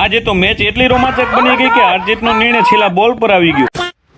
આજે તો મેચ એટલી રોમાંચક બની ગઈ કે હાર જીતનો નિર્ણય છેલ્લા બોલ પર આવી ગયો।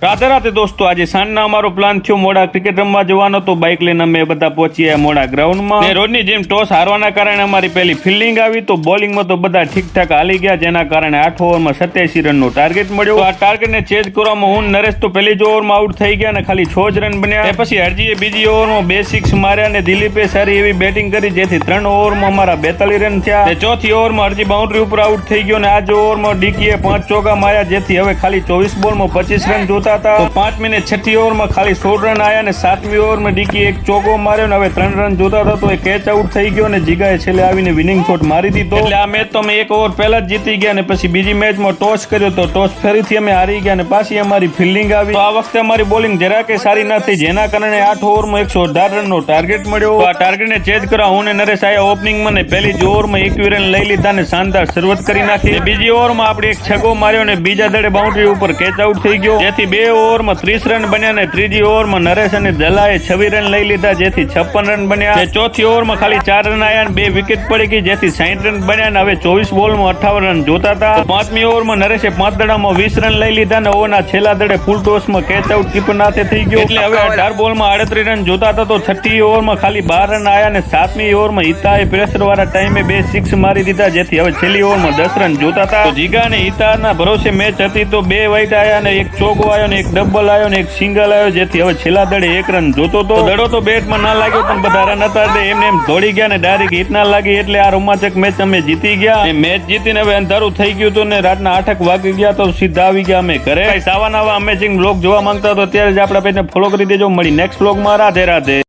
રાધે રાધે દોસ્તો, આજે સાંજના અમારો પ્લાન થયો મોડા ક્રિકેટ રમવા જવાનો, તો બાઇક લઈને અમે બધા પહોંચ્યા મોડા ગ્રાઉન્ડમાં। રોજની જેમ ટોસ હારવાના કારણે અમારી પહેલી ફિલ્ડિંગ આવી, તો બોલિંગમાં તો બધા ઠીકઠાક હાલી ગયા, જેના કારણે 8 ઓવરમાં 87 રનનો ટાર્ગેટ મળ્યો। આ ટાર્ગેટને ચેઝ કરવામાં હું નરેશ તો પહેલી જ ઓવરમાં આઉટ થઈ ગયા અને ખાલી 6 જ રન બન્યા। એ પછી હરજીએ બીજી ઓવરમાં 2 સિક્સ માર્યા અને દિલીપે સારી એવી બેટિંગ કરી, જેથી 3 ઓવરમાં અમારા 42 રન થયા। ચોથી ઓવરમાં હરજી બાઉન્ડ્રી ઉપર આઉટ થઈ ગયો અને આ જ ઓવરમાં ડીકીએ 5 ચોગ્ગા માર્યા, જેથી હવે ખાલી 24 બોલમાં 25 રન જોતા હતા। તો 5 મિનિટ છઠ્ઠી ઓવરમાં ખાલી 16 રન આવ્યા અને 7મી ઓવરમાં ડીકી 1 ચોગ્ગો માર્યો અને હવે 3 રન જોતા હતા, તો એ કેચ આઉટ થઈ ગયો અને જીગાએ છેલ્લે આવીને વિનિંગ શોટ મારી દીધો। એટલે આ મેચ તો અમે 1 ઓવર પહેલા જ જીતી ગયા અને પછી બીજી મેચમાં ટોસ કર્યો, તો ટોસ ફરીથી અમે હારી ગયા અને પાછી અમારી ફિલ્ડિંગ આવી। તો આ વખતે અમારી બોલિંગ જરા કે સારી ન થઈ, જેના કારણે 8 ઓવરમાં 118 રનનો ટાર્ગેટ મળ્યો। તો આ ટાર્ગેટને ચેઝ કરવા હું ને નરેશ આયા ઓપનિંગમાં ને પહેલી જ ઓવરમાં 21 રન લઈ લીધા અને શાનદાર શરૂઆત કરી નાખી। બીજી ઓવરમાં આપણે 1 છગ્ગો માર્યો અને બીજા દડે બાઉન્ડ્રી ઉપર કેચ આઉટ થઈ ગયો, જેથી 2 ઓવરમાં 30 રન બન્યા અને ત્રીજી ઓવરમાં નરેશ અને દલાએ 26 રન લઈ લીધા, જેથી 56 રન બન્યા। ચોથી ઓવરમાં ખાલી 4 રન આવ્યા અને 2 વિકેટ પડી ગઈ, જેથી 60 રન બન્યા અને હવે 24 બોલમાં 58 રન જોતા હતા। 5મી ઓવરમાં નરેશે 5 દડામાં 20 રન લઈ લીધા અને ઓવરના છેલ્લા દડે ફૂલ ટોસમાં કેચ આઉટ કીપરનાથે થઈ ગયો, એટલે હવે 18 બોલમાં 38 રન જોતા હતા। તો છઠ્ઠી ઓવરમાં ખાલી 12 રન આવ્યા અને 7મી ઓવરમાં હિતાએ પ્રેશર વાળા ટાઈમે 2 સિક્સ મારી દીધા, જેથી હવે છેલ્લી ઓવરમાં 10 રન જોતા હતા। તો જીગા અને હિતાના ભરોસે મેચ હતી, તો 2 વાઇટ આવ્યા અને 1 ચોગ્ગો આવ્યો અને 1 ડબલ આવ્યો અને 1 સિંગલ આવ્યો, જેથી હવે છેલ્લા દડે 1 રન જોતો હતો। દડો તો બેટમાં ના લાગ્યો, પણ બધા રન હતા એટલે એમને એમ દોડી ગયા અને ડાયરેક્ટ હિટ ના લાગી, એટલે આ રોમાંચક મેચ અમે જીતી ગયા। મેચ જીતીને હવે અંધારું થઈ ગયું હતું ને રાતના 8 વાગી ગયા, તો સીધા આવી ગયા અમે ઘરે। આવા નવા અમેઝિંગ બ્લોગ જોવા માંગતા તો અત્યારે જ આપણા પેજને ફોલો કરી દેજો। મળી નેક્સ્ટ બ્લોગમાં। રાધે રાધે।